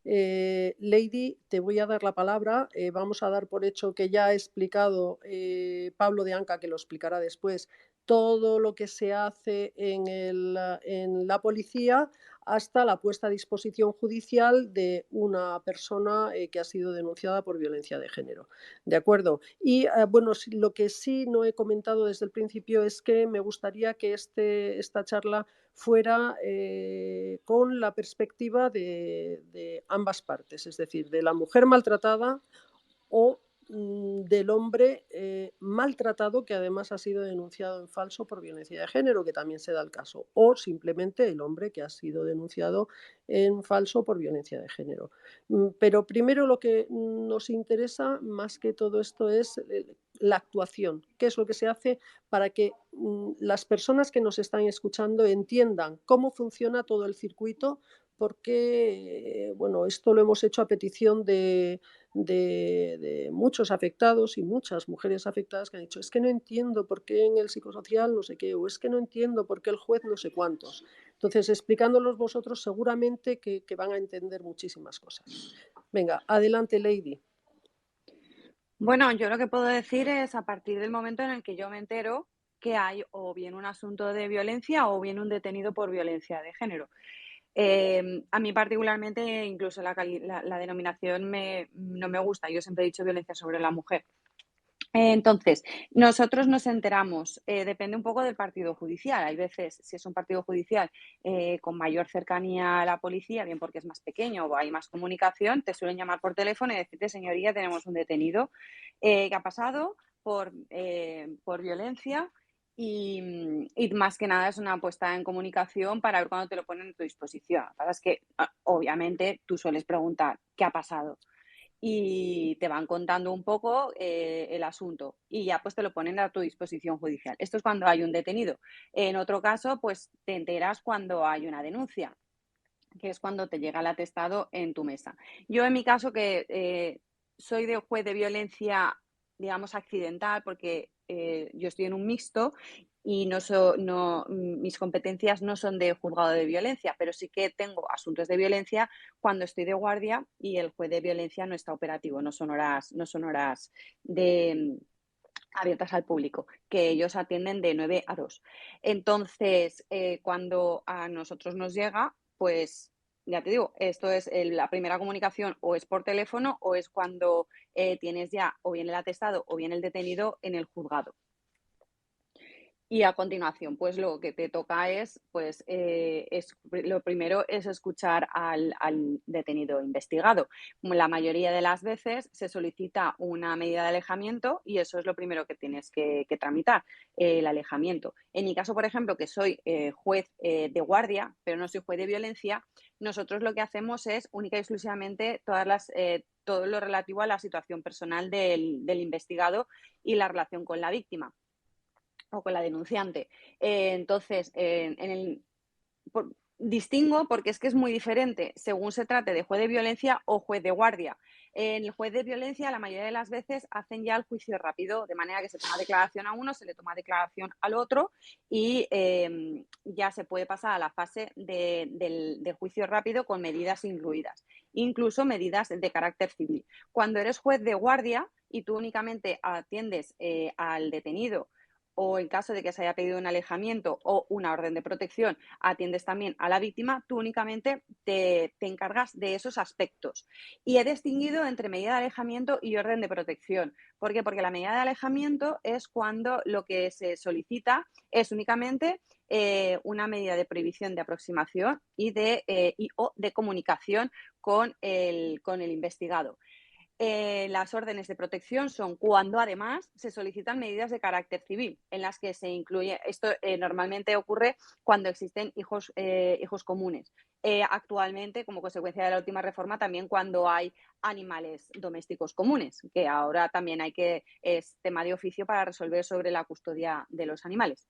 Lady, te voy a dar la palabra. Vamos a dar por hecho que ya ha explicado Pablo de Anca, que lo explicará después, todo lo que se hace en la policía hasta la puesta a disposición judicial de una persona que ha sido denunciada por violencia de género. ¿De acuerdo? Y bueno, lo que sí no he comentado desde el principio es que me gustaría que esta charla fuera con la perspectiva de ambas partes, es decir, de la mujer maltratada o del hombre maltratado que además ha sido denunciado en falso por violencia de género, que también se da el caso, o simplemente el hombre que ha sido denunciado en falso por violencia de género. Pero primero lo que nos interesa más que todo esto es la actuación, qué es lo que se hace para que las personas que nos están escuchando entiendan cómo funciona todo el circuito, porque bueno, esto lo hemos hecho a petición de muchos afectados y muchas mujeres afectadas que han dicho, es que no entiendo por qué en el psicosocial no sé qué, o es que no entiendo por qué el juez no sé cuántos. Entonces, explicándolos vosotros seguramente que van a entender muchísimas cosas. Venga, adelante, Lady. Bueno, yo lo que puedo decir es a partir del momento en el que yo me entero que hay o bien un asunto de violencia o bien un detenido por violencia de género. A mí particularmente, incluso la denominación no me gusta. Yo siempre he dicho violencia sobre la mujer. Entonces, nosotros nos enteramos, depende un poco del partido judicial. Hay veces, si es un partido judicial con mayor cercanía a la policía, bien porque es más pequeño o hay más comunicación, te suelen llamar por teléfono y decirte, señoría, tenemos un detenido que ha pasado por violencia y más que nada es una puesta en comunicación para ver cuándo te lo ponen a tu disposición. Lo que pasa es que, obviamente, tú sueles preguntar, ¿qué ha pasado? Y te van contando un poco el asunto y ya pues te lo ponen a tu disposición judicial. Esto es cuando hay un detenido. En otro caso, pues te enteras cuando hay una denuncia, que es cuando te llega el atestado en tu mesa. Yo en mi caso que soy de juez de violencia, digamos, accidental, porque yo estoy en un mixto y mis competencias no son de juzgado de violencia, pero sí que tengo asuntos de violencia cuando estoy de guardia y el juez de violencia no está operativo, no son horas de abiertas al público, que ellos atienden de 9 a 2. Entonces, cuando a nosotros nos llega, pues ya te digo, esto es la primera comunicación o es por teléfono o es cuando tienes ya o bien el atestado o bien el detenido en el juzgado. Y a continuación, pues lo que te toca es, pues, lo primero es escuchar al detenido investigado. La mayoría de las veces se solicita una medida de alejamiento y eso es lo primero que tienes que tramitar, el alejamiento. En mi caso, por ejemplo, que soy juez de guardia, pero no soy juez de violencia, nosotros lo que hacemos es única y exclusivamente todo lo relativo a la situación personal del investigado y la relación con la víctima o con la denunciante. Entonces, distingo porque es que es muy diferente según se trate de juez de violencia o juez de guardia. En el juez de violencia, la mayoría de las veces hacen ya el juicio rápido, de manera que se toma declaración a uno, se le toma declaración al otro y ya se puede pasar a la fase de juicio rápido con medidas incluidas, incluso medidas de carácter civil. Cuando eres juez de guardia y tú únicamente atiendes al detenido o en caso de que se haya pedido un alejamiento o una orden de protección, atiendes también a la víctima, tú únicamente te encargas de esos aspectos. Y he distinguido entre medida de alejamiento y orden de protección. ¿Por qué? Porque la medida de alejamiento es cuando lo que se solicita es únicamente una medida de prohibición de aproximación o de comunicación con el investigado. Las órdenes de protección son cuando además se solicitan medidas de carácter civil, en las que se incluye, esto normalmente ocurre cuando existen hijos comunes. Actualmente, como consecuencia de la última reforma, también cuando hay animales domésticos comunes, que ahora también es tema de oficio para resolver sobre la custodia de los animales.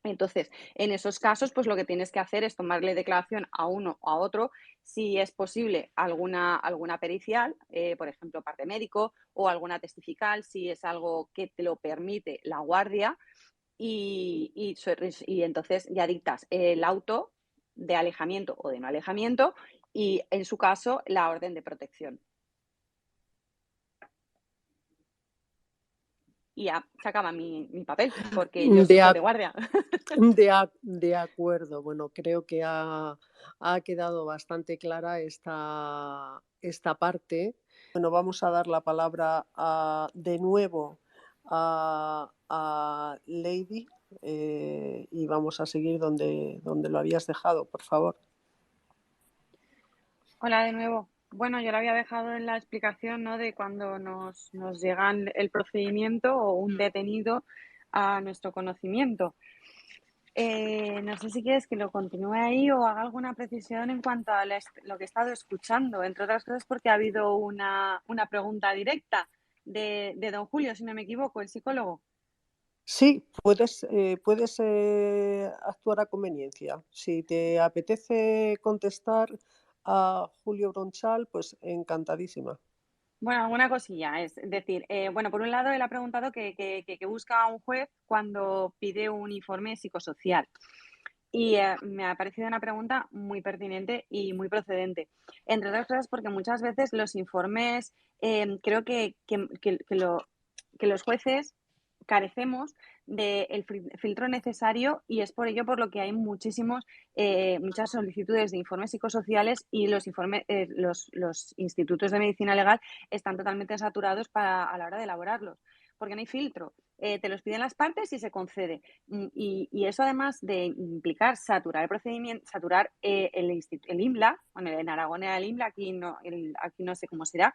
Entonces, en esos casos, pues lo que tienes que hacer es tomarle declaración a uno o a otro, si es posible alguna pericial, por ejemplo, parte médico o alguna testifical, si es algo que te lo permite la guardia, y entonces ya dictas el auto de alejamiento o de no alejamiento y, en su caso, la orden de protección. Y ya se acaba mi papel, porque yo soy De, juez ac- de guardia. de acuerdo. Bueno, creo que ha quedado bastante clara esta parte. Bueno, vamos a dar la palabra de nuevo a Lady, y vamos a seguir donde lo habías dejado, por favor. Hola de nuevo. Bueno, yo lo había dejado en la explicación, ¿no? De cuando nos llegan el procedimiento o un detenido a nuestro conocimiento. No sé si quieres que lo continúe ahí o haga alguna precisión en cuanto a lo que he estado escuchando, entre otras cosas porque ha habido una pregunta directa de don Julio, si no me equivoco, el psicólogo. Sí, puedes actuar a conveniencia. Si te apetece contestar a Julio Bronchal, pues encantadísima. Bueno, alguna cosilla, es decir, bueno, por un lado él ha preguntado qué busca un juez cuando pide un informe psicosocial. Y me ha parecido una pregunta muy pertinente y muy procedente. Entre otras cosas, porque muchas veces los informes, creo que los jueces carecemos del filtro necesario y es por ello por lo que hay muchas solicitudes de informes psicosociales y los institutos de medicina legal están totalmente saturados a la hora de elaborarlos, porque no hay filtro. Te los piden las partes y se concede. Y eso además de implicar saturar el procedimiento, saturar el IMLA, bueno, en Aragón era el IMLA, aquí no sé cómo será,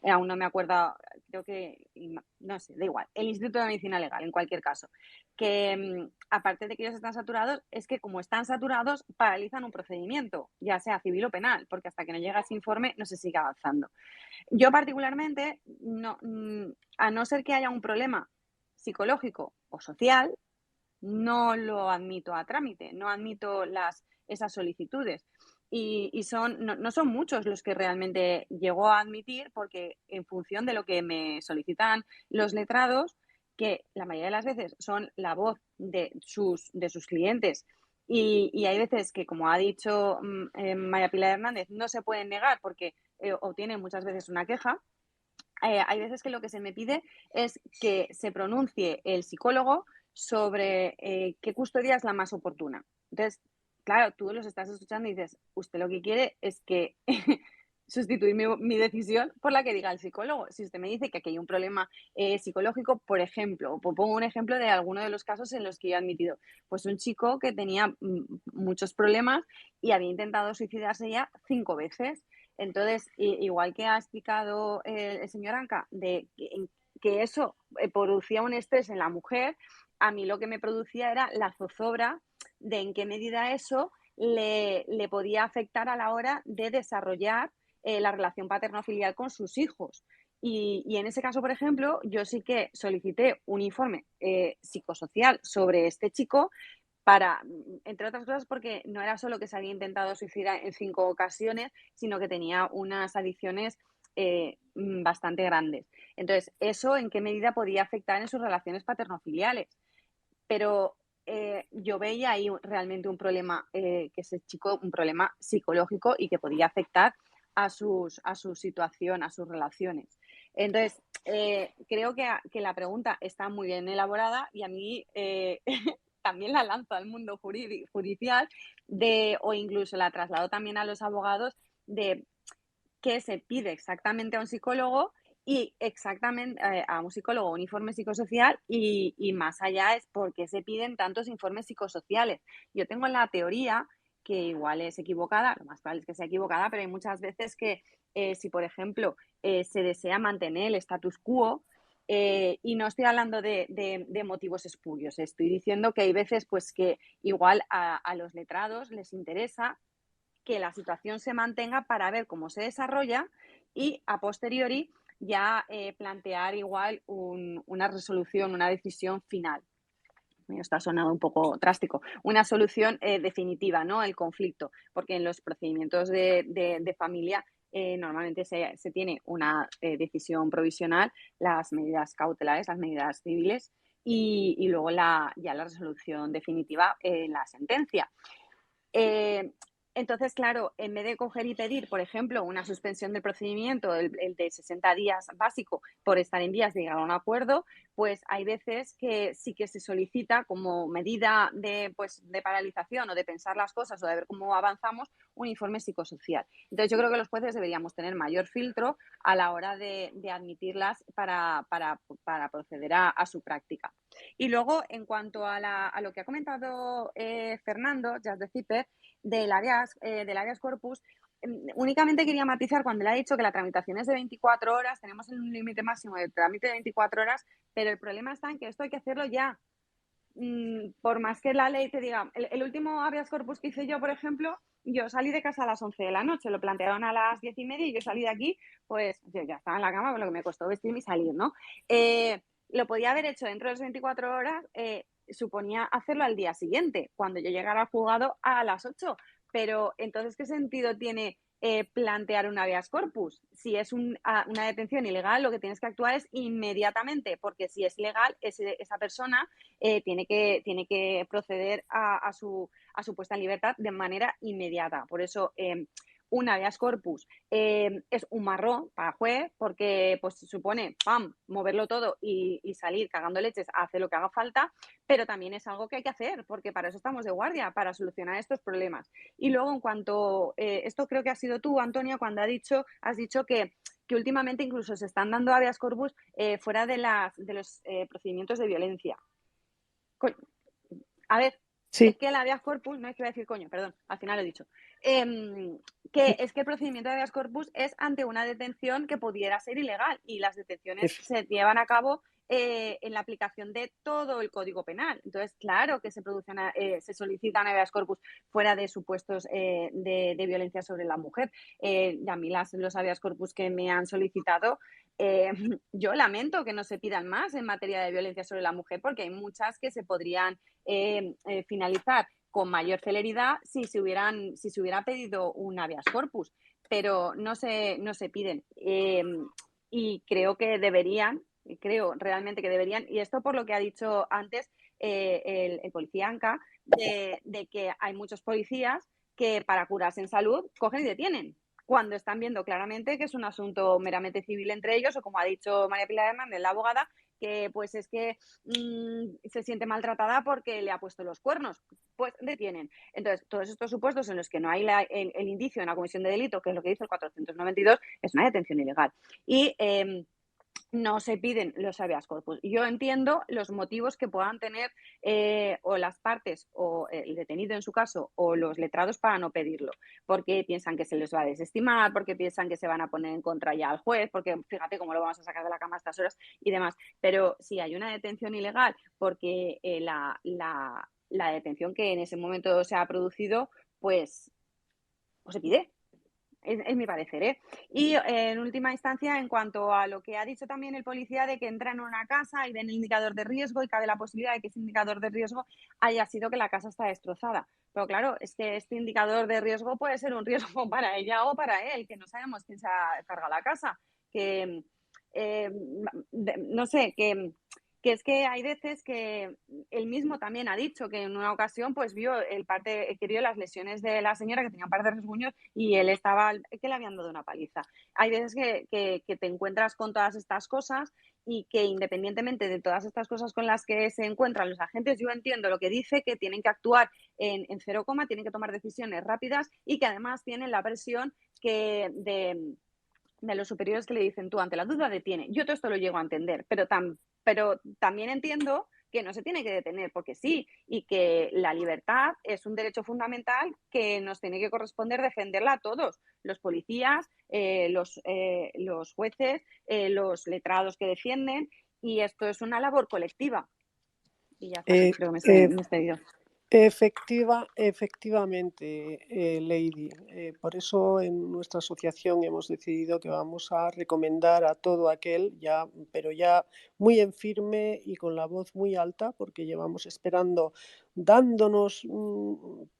aún no me acuerdo, creo que, no sé, da igual, el Instituto de Medicina Legal, en cualquier caso, que aparte de que ellos están saturados, es que como están saturados, paralizan un procedimiento, ya sea civil o penal, porque hasta que no llega ese informe no se sigue avanzando. Yo particularmente, no, a no ser que haya un problema psicológico o social, no lo admito a trámite, no admito esas solicitudes. No son muchos los que realmente llego a admitir, porque en función de lo que me solicitan los letrados, que la mayoría de las veces son la voz de sus clientes, y hay veces que, como ha dicho María Pilar Hernández, no se pueden negar porque obtienen muchas veces una queja. Hay veces que lo que se me pide es que se pronuncie el psicólogo sobre qué custodia es la más oportuna. Entonces, claro, tú los estás escuchando y dices, usted lo que quiere es que sustituir mi decisión por la que diga el psicólogo. Si usted me dice que aquí hay un problema psicológico, por ejemplo, o pongo un ejemplo de alguno de los casos en los que yo he admitido, pues un chico que tenía muchos problemas y había intentado suicidarse ya 5 veces. Entonces, igual que ha explicado el señor Anca, que eso producía un estrés en la mujer, a mí lo que me producía era la zozobra de en qué medida eso le podía afectar a la hora de desarrollar la relación paterno-filial con sus hijos. Y en ese caso, por ejemplo, yo sí que solicité un informe psicosocial sobre este chico entre otras cosas, porque no era solo que se había intentado suicidar en 5 ocasiones, sino que tenía unas adicciones bastante grandes. Entonces, ¿eso en qué medida podía afectar en sus relaciones paterno-filiales? Pero yo veía ahí realmente un problema, que ese chico, un problema psicológico y que podía afectar a su situación, a sus relaciones. Entonces, creo que la pregunta está muy bien elaborada y a mí también la lanzo al mundo judicial o incluso la traslado también a los abogados de qué se pide exactamente a un psicólogo y exactamente a un psicólogo un informe psicosocial y más allá es por qué se piden tantos informes psicosociales. Yo tengo la teoría que igual es equivocada, lo más probable es que sea equivocada, pero hay muchas veces que si, por ejemplo, se desea mantener el status quo, y no estoy hablando de motivos espurios, estoy diciendo que hay veces pues que igual a los letrados les interesa que la situación se mantenga para ver cómo se desarrolla y a posteriori ya plantear igual una resolución, una decisión final. Esto ha sonado un poco drástico. Una solución definitiva, ¿no? El conflicto, porque en los procedimientos de familia normalmente se tiene una decisión provisional, las medidas cautelares, las medidas civiles y luego ya la resolución definitiva en la sentencia. Entonces, claro, en vez de coger y pedir, por ejemplo, una suspensión del procedimiento, el de 60 días básico, por estar en vías de llegar a un acuerdo, pues hay veces que sí que se solicita como medida de, pues, de paralización o de pensar las cosas o de ver cómo avanzamos, un informe psicosocial. Entonces, yo creo que los jueces deberíamos tener mayor filtro a la hora de admitirlas para proceder a su práctica. Y luego, en cuanto a lo que ha comentado Fernando, Jazz de Zipper, del habeas corpus, únicamente quería matizar cuando le ha dicho que la tramitación es de 24 horas, tenemos un límite máximo de trámite de 24 horas, pero el problema está en que esto hay que hacerlo ya. Por más que la ley te diga, el último habeas corpus que hice yo, por ejemplo, yo salí de casa a las 11 de la noche, lo plantearon a las 10:30 y yo salí de aquí, pues yo ya estaba en la cama con lo que me costó vestirme y salir, ¿no? Lo podía haber hecho dentro de las 24 horas, suponía hacerlo al día siguiente, cuando yo llegara al juzgado a las 8. Pero entonces, ¿qué sentido tiene plantear un habeas corpus? Si es una detención ilegal, lo que tienes que actuar es inmediatamente, porque si es legal, esa persona tiene que proceder a su puesta en libertad de manera inmediata. Por eso, un habeas corpus es un marrón para el juez porque pues se supone, ¡pam!, moverlo todo y salir cagando leches, hacer lo que haga falta, pero también es algo que hay que hacer porque para eso estamos de guardia, para solucionar estos problemas. Y luego, en cuanto, esto creo que has sido tú, Antonia, cuando has dicho que últimamente incluso se están dando habeas corpus fuera de los procedimientos de violencia. A ver, es Sí, que el habeas corpus, no es que iba a decir coño, perdón, al final lo he dicho. Que es que el procedimiento de habeas corpus es ante una detención que pudiera ser ilegal y las detenciones ef- se llevan a cabo en la aplicación de todo el Código Penal. Entonces, claro que se solicitan habeas corpus fuera de supuestos de violencia sobre la mujer. Y a mí los habeas corpus que me han solicitado, eh, yo lamento que no se pidan más en materia de violencia sobre la mujer porque hay muchas que se podrían finalizar con mayor celeridad si se hubiera pedido un habeas corpus, pero no se piden. Y creo que deberían, creo realmente que deberían, y esto por lo que ha dicho antes el policía Anca, de que hay muchos policías que para curarse en salud cogen y detienen cuando están viendo claramente que es un asunto meramente civil entre ellos, o como ha dicho María Pilar Hernández, la abogada, que pues es que se siente maltratada porque le ha puesto los cuernos, pues detienen. Entonces, todos estos supuestos en los que no hay el indicio de una comisión de delito, que es lo que dice el 492, es una detención ilegal. Y no se piden los habeas corpus. Yo entiendo los motivos que puedan tener o las partes o el detenido en su caso o los letrados para no pedirlo, porque piensan que se les va a desestimar, porque piensan que se van a poner en contra ya al juez, porque fíjate cómo lo vamos a sacar de la cama a estas horas y demás. Pero si hay una detención ilegal porque la detención que en ese momento se ha producido, pues se pide. Es mi parecer, ¿eh? Y en última instancia, en cuanto a lo que ha dicho también el policía de que entra en una casa y ven el indicador de riesgo y cabe la posibilidad de que ese indicador de riesgo haya sido que la casa está destrozada. Pero claro, es que este indicador de riesgo puede ser un riesgo para ella o para él, que no sabemos quién se ha cargado la casa. Que, eh, no sé, que es que hay veces que él mismo también ha dicho que en una ocasión pues que vio las lesiones de la señora que tenía un par de rasguños y él estaba, que le habían dado una paliza. Hay veces que te encuentras con todas estas cosas y que independientemente de todas estas cosas con las que se encuentran los agentes, yo entiendo lo que dice, que tienen que actuar en cero coma, tienen que tomar decisiones rápidas y que además tienen la presión de los superiores que le dicen tú ante la duda detiene. Yo todo esto lo llego a entender, pero también entiendo que no se tiene que detener porque sí y que la libertad es un derecho fundamental que nos tiene que corresponder defenderla a todos, los policías, los jueces, los letrados que defienden y esto es una labor colectiva. Y ya está, eh, creo que eh, me he excedido. Efectivamente, Lady. Por eso en nuestra asociación hemos decidido que vamos a recomendar a todo aquel, ya, pero ya muy en firme y con la voz muy alta, porque llevamos esperando, dándonos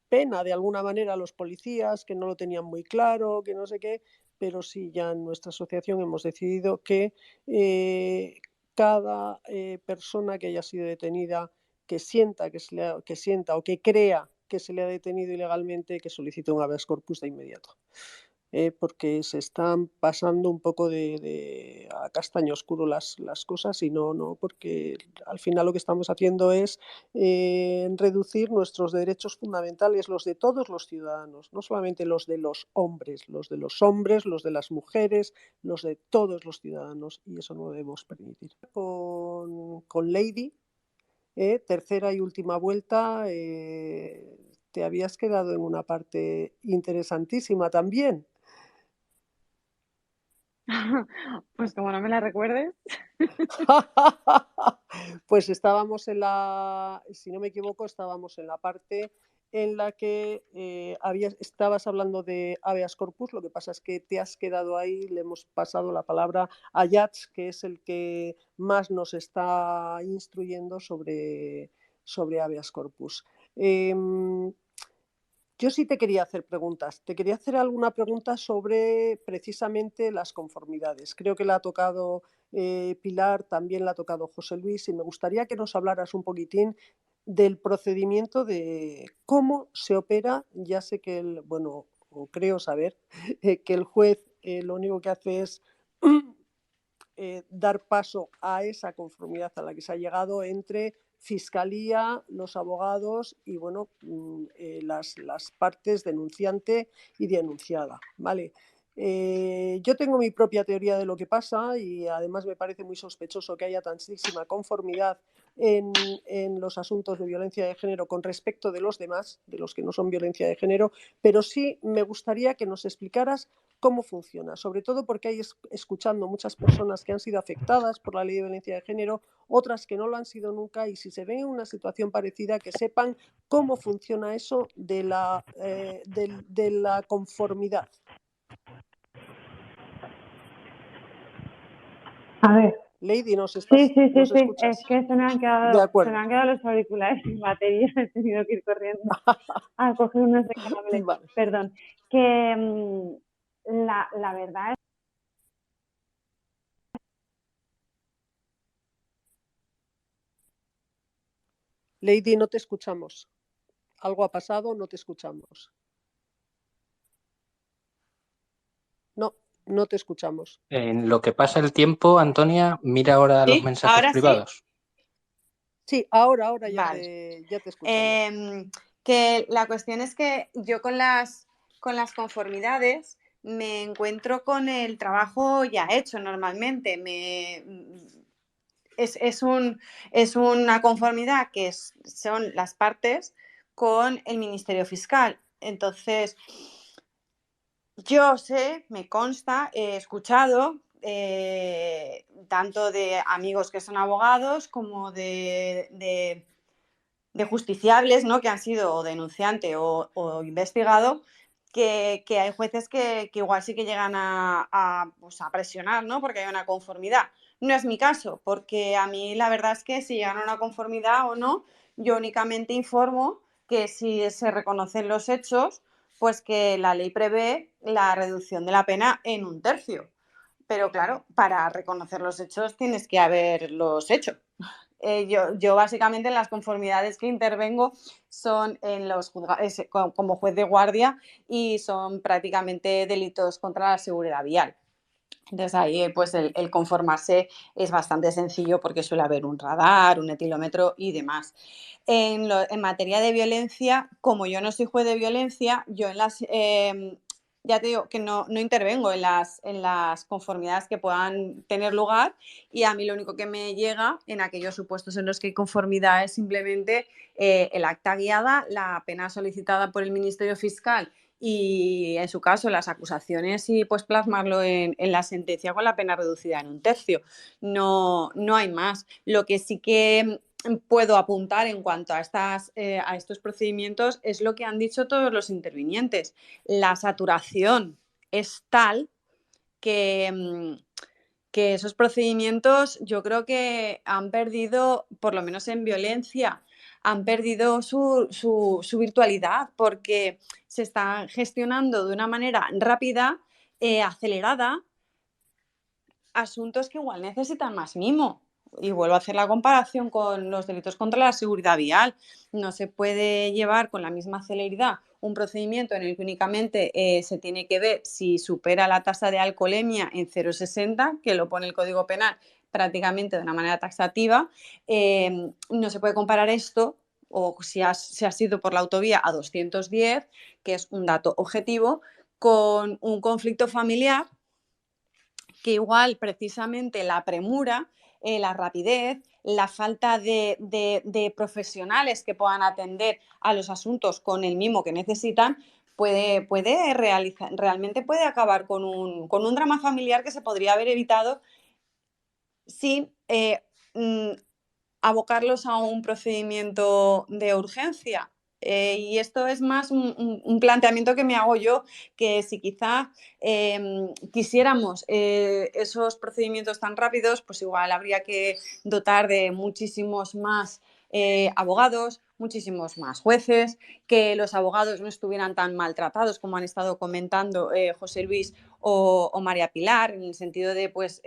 pena de alguna manera a los policías que no lo tenían muy claro, que no sé qué, pero sí, ya en nuestra asociación hemos decidido que cada persona que haya sido detenida que sienta, que sienta o que crea que se le ha detenido ilegalmente que solicite un habeas corpus de inmediato. Porque se están pasando un poco a castaño oscuro las cosas y no, porque al final lo que estamos haciendo es reducir nuestros derechos fundamentales, los de todos los ciudadanos, no solamente los de los hombres, los de las mujeres, los de todos los ciudadanos, y eso no lo debemos permitir. Con Lady, tercera y última vuelta, te habías quedado en una parte interesantísima también. Pues como no me la recuerdes. Pues estábamos si no me equivoco, estábamos en la parte en la que estabas hablando de habeas corpus. Lo que pasa es que te has quedado ahí, le hemos pasado la palabra a Yats, que es el que más nos está instruyendo sobre habeas corpus. Yo sí te quería hacer preguntas. Te quería hacer alguna pregunta sobre precisamente las conformidades. Creo que la ha tocado Pilar, también la ha tocado José Luis, y me gustaría que nos hablaras un poquitín del procedimiento de cómo se opera. Ya sé que o creo saber, que el juez lo único que hace es dar paso a esa conformidad a la que se ha llegado entre Fiscalía, los abogados y las partes denunciante y denunciada. ¿Vale? Yo tengo mi propia teoría de lo que pasa y además me parece muy sospechoso que haya tantísima conformidad en los asuntos de violencia de género con respecto de los demás, de los que no son violencia de género, pero sí me gustaría que nos explicaras cómo funciona, sobre todo porque hay escuchando muchas personas que han sido afectadas por la ley de violencia de género, otras que no lo han sido nunca, y si se ven en una situación parecida, que sepan cómo funciona eso de la conformidad. A ver. Lady, Sí, sí, sí, ¿nos sí. escuchas? Es que se me han De acuerdo. quedado los auriculares sin batería. He tenido que ir corriendo a coger unos de cable. Vale. Perdón. Que la verdad es. Lady, no te escuchamos. Algo ha pasado, no te escuchamos. No te escuchamos. En lo que pasa el tiempo, Antonia, mira ahora los ¿Sí? mensajes ¿Ahora sí? privados. Sí, ahora Vale. ya te escuchamos. Que la cuestión es que yo con las conformidades me encuentro con el trabajo ya hecho normalmente. Es una conformidad que son las partes con el Ministerio Fiscal. Entonces, yo sé, me consta, he escuchado tanto de amigos que son abogados como de justiciables, ¿no? Que han sido o denunciante o investigado, que hay jueces que igual sí que llegan pues a presionar, ¿no? Porque hay una conformidad. No es mi caso, porque a mí la verdad es que si llegan a una conformidad o no, yo únicamente informo que si se reconocen los hechos, pues que la ley prevé la reducción de la pena en 1/3. Pero claro, para reconocer los hechos tienes que haberlos hecho. Yo básicamente en las conformidades que intervengo son en los juzgados como juez de guardia y son prácticamente delitos contra la seguridad vial. Entonces ahí pues el conformarse es bastante sencillo porque suele haber un radar, un etilómetro y demás. En materia de violencia, como yo no soy juez de violencia, yo ya te digo que no intervengo en las conformidades que puedan tener lugar, y a mí lo único que me llega en aquellos supuestos en los que hay conformidad es simplemente el acta guiada, la pena solicitada por el Ministerio Fiscal y en su caso las acusaciones, y pues plasmarlo en la sentencia con la pena reducida en 1/3. No hay más. Lo que sí que puedo apuntar en cuanto a estos procedimientos es lo que han dicho todos los intervinientes. La saturación es tal que esos procedimientos yo creo que han perdido, por lo menos en violencia, han perdido su virtualidad, porque se están gestionando de una manera rápida, acelerada, asuntos que igual necesitan más mimo. y vuelvo a hacer la comparación con los delitos contra la seguridad vial. No se puede llevar con la misma celeridad un procedimiento en el que únicamente se tiene que ver si supera la tasa de alcoholemia en 0,60, que lo pone el Código Penal prácticamente de una manera taxativa. No se puede comparar esto, o si has ido por la autovía a 210, que es un dato objetivo, con un conflicto familiar que igual precisamente la premura, la rapidez, la falta de profesionales que puedan atender a los asuntos con el mimo que necesitan, realmente puede acabar con un drama familiar que se podría haber evitado sin abocarlos a un procedimiento de urgencia. Y esto es más un planteamiento que me hago yo, que si quizá quisiéramos esos procedimientos tan rápidos, pues igual habría que dotar de muchísimos más abogados, muchísimos más jueces, que los abogados no estuvieran tan maltratados como han estado comentando José Luis o María Pilar, en el sentido de pues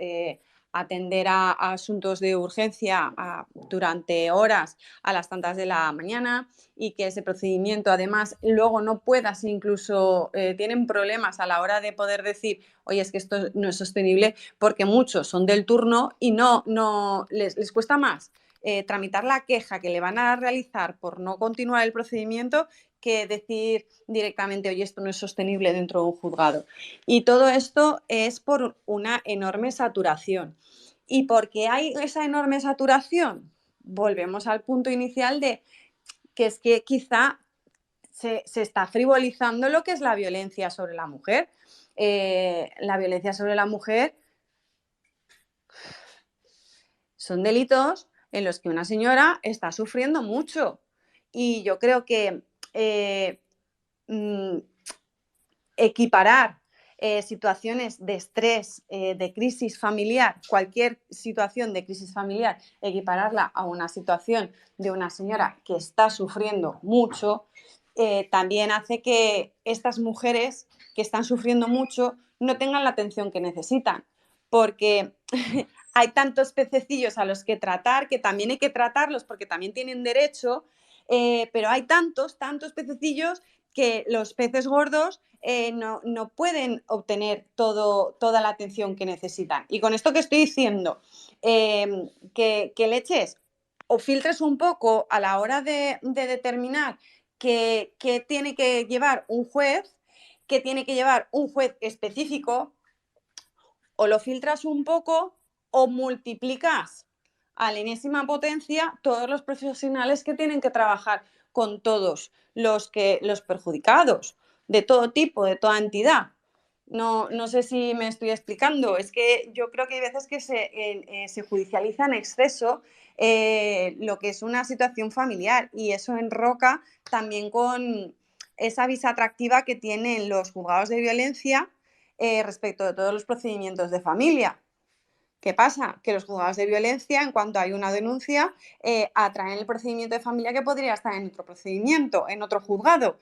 atender a asuntos de urgencia durante horas a las tantas de la mañana, y que ese procedimiento además luego no puedas, incluso tienen problemas a la hora de poder decir, oye, es que esto no es sostenible, porque muchos son del turno y no les cuesta más tramitar la queja que le van a realizar por no continuar el procedimiento que decir directamente, oye, esto no es sostenible dentro de un juzgado. Y todo esto es por una enorme saturación. ¿Y por qué hay esa enorme saturación? Volvemos al punto inicial de que es que quizá se está frivolizando lo que es la violencia sobre la mujer. La violencia sobre la mujer son delitos en los que una señora está sufriendo mucho. Y yo creo que equiparar situaciones de estrés, de crisis familiar, cualquier situación de crisis familiar, equipararla a una situación de una señora que está sufriendo mucho, también hace que estas mujeres que están sufriendo mucho no tengan la atención que necesitan, porque hay tantos pececillos a los que tratar, que también hay que tratarlos porque también tienen derecho, pero hay tantos pececillos que los peces gordos no pueden obtener toda la atención que necesitan. Y con esto que estoy diciendo, que leches o filtres un poco a la hora de determinar qué tiene que llevar un juez, qué tiene que llevar un juez específico, o lo filtras un poco o multiplicas a la enésima potencia todos los profesionales que tienen que trabajar con todos los perjudicados, de todo tipo, de toda entidad. No sé si me estoy explicando. Es que yo creo que hay veces que se judicializa en exceso lo que es una situación familiar, y eso enroca también con esa visa atractiva que tienen los juzgados de violencia respecto de todos los procedimientos de familia. ¿Qué pasa? Que los juzgados de violencia, en cuanto hay una denuncia, atraen el procedimiento de familia que podría estar en otro procedimiento, en otro juzgado.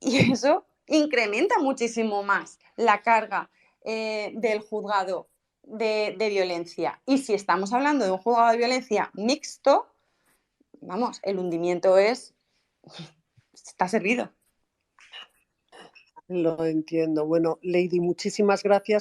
Y eso incrementa muchísimo más la carga del juzgado de violencia. Y si estamos hablando de un juzgado de violencia mixto, vamos, el hundimiento está servido. Lo entiendo. Bueno, Lady, muchísimas gracias.